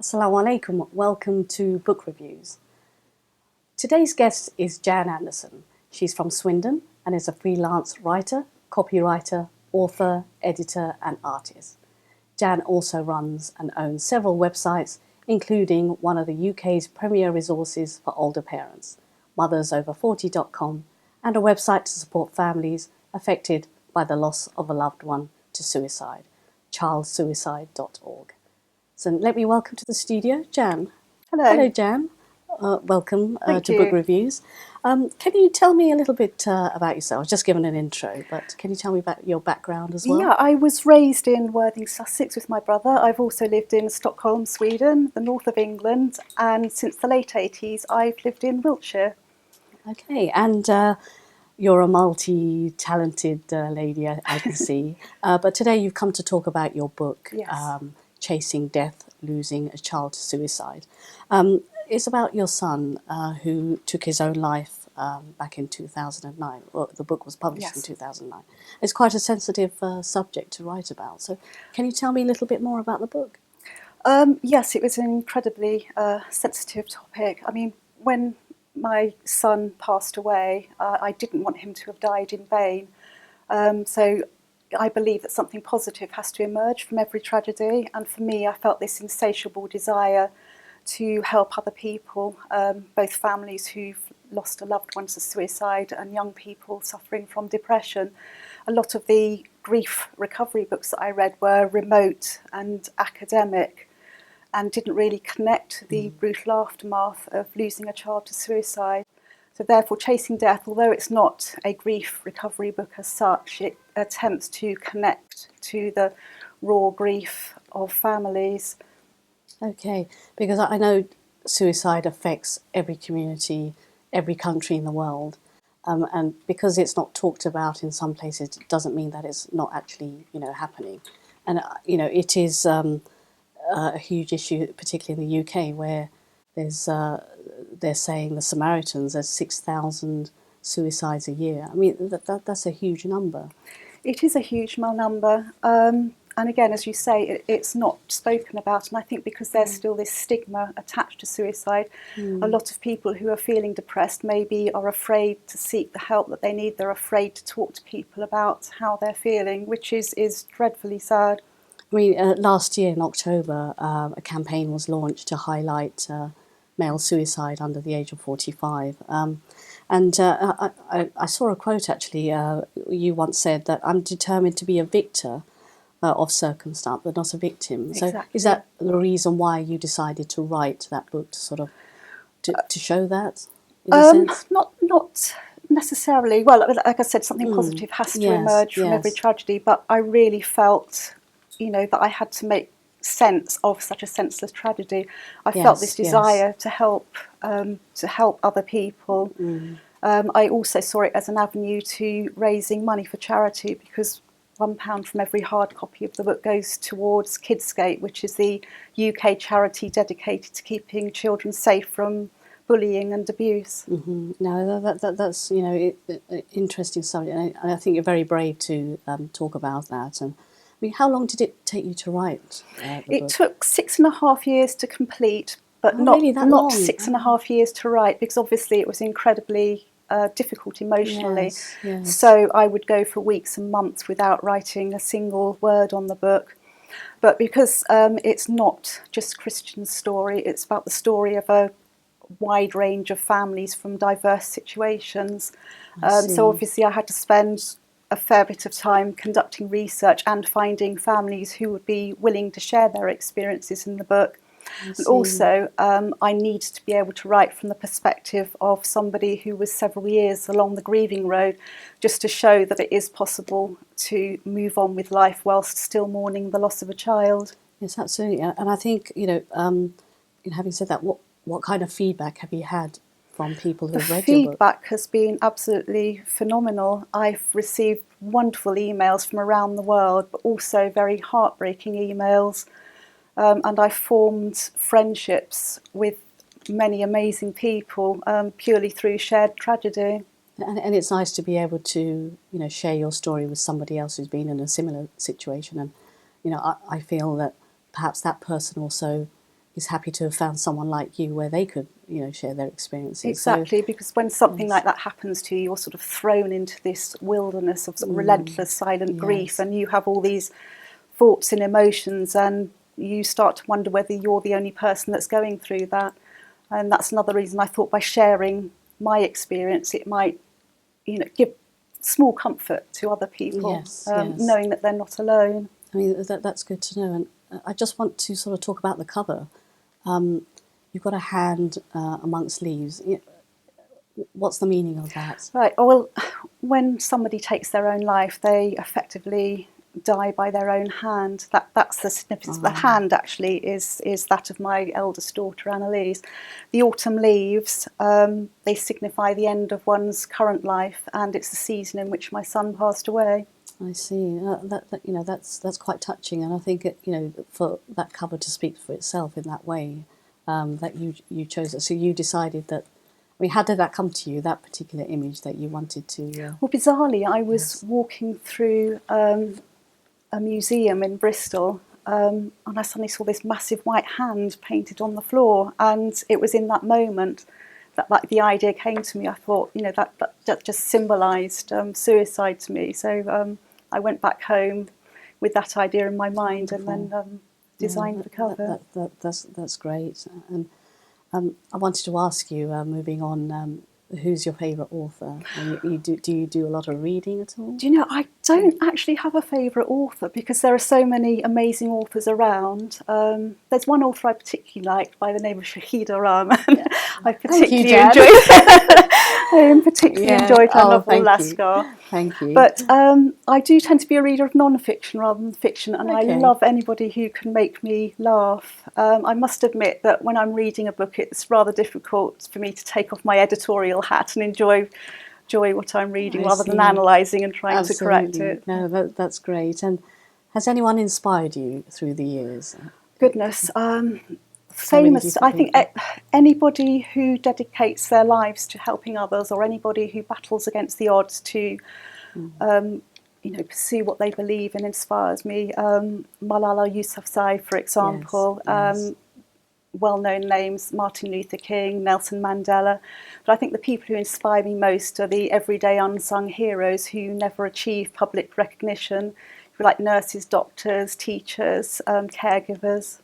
Assalamu alaikum, welcome to Book Reviews. Today's guest is Jan Andersen. She's from Swindon and is a freelance writer, copywriter, author, editor and artist. Jan also runs and owns several websites, including one of the UK's premier resources for older parents, mothersover40.com, and a website to support families affected by the loss of a loved one to suicide, childsuicide.org. So let me welcome to the studio, Jan. Hello. Hello, Jan. Welcome to Book Reviews. Can you tell me a little bit about yourself? I was just given an intro, but can you tell me about your background as well? Yeah, I was raised in Worthing, Sussex with my brother. I've also lived in Stockholm, Sweden, the north of England, and since the late 80s I've lived in Wiltshire. Okay, and you're a multi-talented lady, I can see. But today you've come to talk about your book, Yes. Chasing Death, Losing a Child to Suicide. It's about your son who took his own life back in 2009. Well, the book was published in 2009. It's quite a sensitive subject to write about. So can you tell me a little bit more about the book? Yes, it was an incredibly sensitive topic. I mean, when my son passed away, I didn't want him to have died in vain. So I believe that something positive has to emerge from every tragedy, and for me I felt this insatiable desire to help other people, both families who've lost a loved one to suicide and young people suffering from depression. A lot of the grief recovery books that I read were remote and academic and didn't really connect the brutal aftermath of losing a child to suicide. So therefore, Chasing Death, although it's not a grief recovery book as such, it attempts to connect to the raw grief of families. Okay, because I know suicide affects every community, every country in the world. And because it's not talked about in some places, it doesn't mean that it's not actually, happening. And, it is a huge issue, particularly in the UK, where they're saying the Samaritans, there's 6,000 suicides a year. I mean, that's a huge number. It is a huge number. And again, as you say, it's not spoken about. And I think because there's still this stigma attached to suicide, a lot of people who are feeling depressed maybe are afraid to seek the help that they need. They're afraid to talk to people about how they're feeling, which is dreadfully sad. I mean, last year in October, a campaign was launched to highlight male suicide under the age of 45. And I saw a quote, actually. You once said that I'm determined to be a victor of circumstance, but not a victim. Exactly. So is that the reason why you decided to write that book, to sort of to show that, in a sense? Not necessarily. Well, like I said, something positive has to emerge from every tragedy, but I really felt, that I had to make sense of such a senseless tragedy. I felt this desire to help other people. I also saw it as an avenue to raising money for charity, because £1 from every hard copy of the book goes towards Kidscape, which is the UK charity dedicated to keeping children safe from bullying and abuse. No, that's interesting subject, and I think you're very brave to talk about that. And I mean, how long did it take you to write the book? It took 6.5 years to complete, but really that long? 6.5 years to write, because obviously it was incredibly difficult emotionally. Yes. So I would go for weeks and months without writing a single word on the book. But because it's not just Christian's story, it's about the story of a wide range of families from diverse situations. So obviously I had to spend a fair bit of time conducting research and finding families who would be willing to share their experiences in the book. And also, I needed to be able to write from the perspective of somebody who was several years along the grieving road, just to show that it is possible to move on with life whilst still mourning the loss of a child. Yes, absolutely. And I think, having said that, what kind of feedback have you had from people who have read your book? Feedback has been absolutely phenomenal. I've received wonderful emails from around the world, but also very heartbreaking emails. And I formed friendships with many amazing people purely through shared tragedy. And it's nice to be able to, share your story with somebody else who's been in a similar situation. And, I feel that perhaps that person also is happy to have found someone like you where they could, share their experiences. Exactly, because when something like that happens to you, you're sort of thrown into this wilderness of, sort of relentless, silent grief, and you have all these thoughts and emotions, and you start to wonder whether you're the only person that's going through that. And that's another reason I thought by sharing my experience, it might, give small comfort to other people, knowing that they're not alone. I mean, that's good to know. And I just want to sort of talk about the cover. You've got a hand amongst leaves. What's the meaning of that? Right. Well, when somebody takes their own life, they effectively die by their own hand. That's the significance. The hand actually is that of my eldest daughter, Annalise. The autumn leaves, they signify the end of one's current life, and it's the season in which my son passed away. I see. That's quite touching, and I think for that cover to speak for itself in that way, that you chose it. So you decided that. I mean, how did that come to you? That particular image that you wanted to. Well, bizarrely, I was walking through a museum in Bristol, and I suddenly saw this massive white hand painted on the floor, and it was in that moment that the idea came to me. I thought, that just symbolised suicide to me. So I went back home with that idea in my mind, and then designed the cover. That's great. And I wanted to ask you, moving on, who's your favourite author? Do you do a lot of reading at all? Do you know, I don't actually have a favourite author because there are so many amazing authors around. There's one author I particularly liked by the name of Shahida Rahman. I particularly enjoyed her novel Lascar. Thank you. But I do tend to be a reader of non-fiction rather than fiction, and I love anybody who can make me laugh. I must admit that when I'm reading a book, it's rather difficult for me to take off my editorial hat and enjoy what I'm reading rather than analysing and trying to correct it. No, that's great. And has anyone inspired you through the years? Goodness, famous. I think anybody who dedicates their lives to helping others, or anybody who battles against the odds to, pursue what they believe in, inspires me. Malala Yousafzai, for example. Yes. Well-known names: Martin Luther King, Nelson Mandela. But I think the people who inspire me most are the everyday unsung heroes who never achieve public recognition, like nurses, doctors, teachers, caregivers.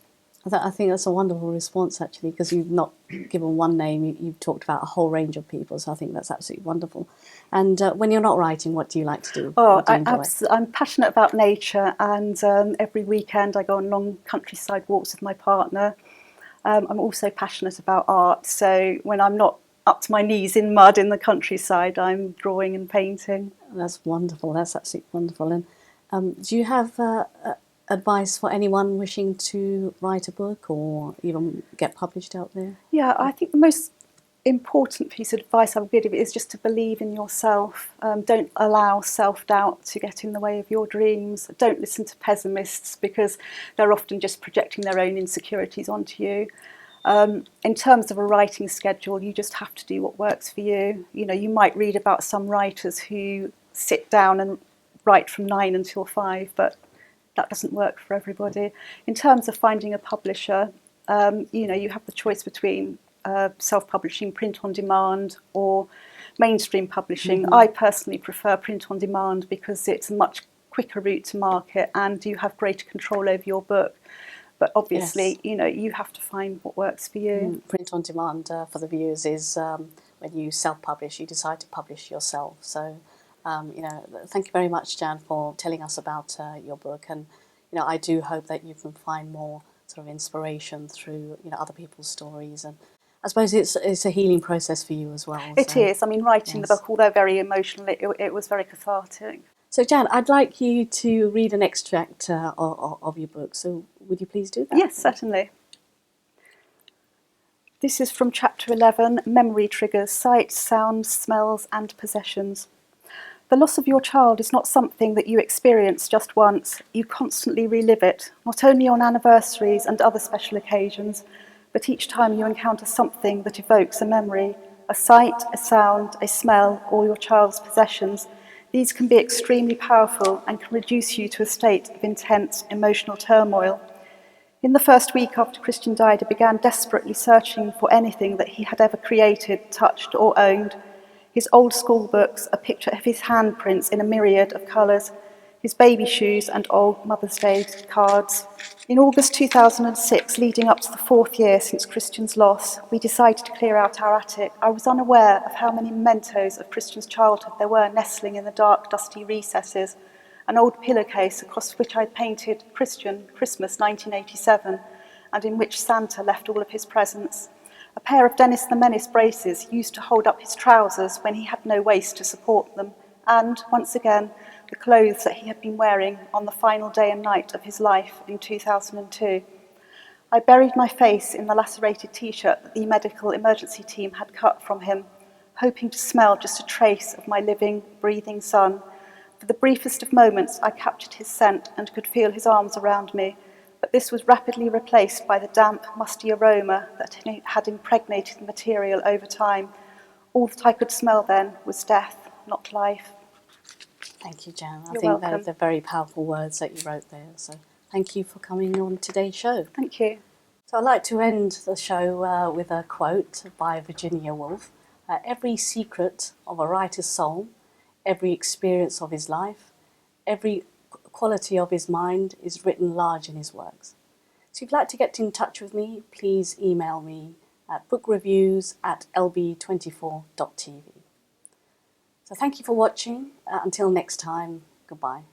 I think that's a wonderful response, actually, because you've not given one name, you've talked about a whole range of people, so I think that's absolutely wonderful. And when you're not writing, what do you like to do? I'm passionate about nature, and every weekend I go on long countryside walks with my partner. I'm also passionate about art, so when I'm not up to my knees in mud in the countryside, I'm drawing and painting. That's wonderful, that's absolutely wonderful. And do you have advice for anyone wishing to write a book or even get published out there? Yeah, I think the most important piece of advice I would give is just to believe in yourself. Don't allow self-doubt to get in the way of your dreams. Don't listen to pessimists because they're often just projecting their own insecurities onto you. In terms of a writing schedule, you just have to do what works for you. You might read about some writers who sit down and write from 9 until 5, but that doesn't work for everybody. In terms of finding a publisher, you have the choice between self-publishing, print on demand, or mainstream publishing. I personally prefer print on demand because it's a much quicker route to market and you have greater control over your book. But obviously, you have to find what works for you. Print on demand, for the viewers, is when you self-publish, you decide to publish yourself. So, thank you very much, Jan, for telling us about your book. And, I do hope that you can find more sort of inspiration through, other people's stories. And I suppose it's a healing process for you as well. It is. I mean, writing the book, although very emotional, it was very cathartic. So, Jan, I'd like you to read an extract of your book. So, would you please do that? Yes, certainly. This is from Chapter 11, Memory Triggers, Sights, Sounds, Smells and Possessions. The loss of your child is not something that you experience just once. You constantly relive it, not only on anniversaries and other special occasions, but each time you encounter something that evokes a memory, a sight, a sound, a smell, or your child's possessions. These can be extremely powerful and can reduce you to a state of intense emotional turmoil. In the first week after Christian died, I began desperately searching for anything that he had ever created, touched, or owned. His old school books, a picture of his handprints in a myriad of colours, his baby shoes, and old Mother's Day cards. In August 2006, leading up to the 4th year since Christian's loss, we decided to clear out our attic. I was unaware of how many mementos of Christian's childhood there were nestling in the dark, dusty recesses. An old pillowcase across which I'd painted Christian, Christmas 1987, and in which Santa left all of his presents. A pair of Dennis the Menace braces used to hold up his trousers when he had no waist to support them, and, once again, the clothes that he had been wearing on the final day and night of his life in 2002. I buried my face in the lacerated T-shirt that the medical emergency team had cut from him, hoping to smell just a trace of my living, breathing son. For the briefest of moments, I captured his scent and could feel his arms around me, but this was rapidly replaced by the damp, musty aroma that had impregnated the material over time. All that I could smell then was death, not life. Thank you, Jan. I You're think welcome. they're very powerful words that you wrote there. So thank you for coming on today's show. Thank you. So I'd like to end the show with a quote by Virginia Woolf. Every secret of a writer's soul, every experience of his life, every quality of his mind is written large in his works. So if you'd like to get in touch with me, please email me at bookreviews@lb24.tv. So thank you for watching. Until next time, goodbye.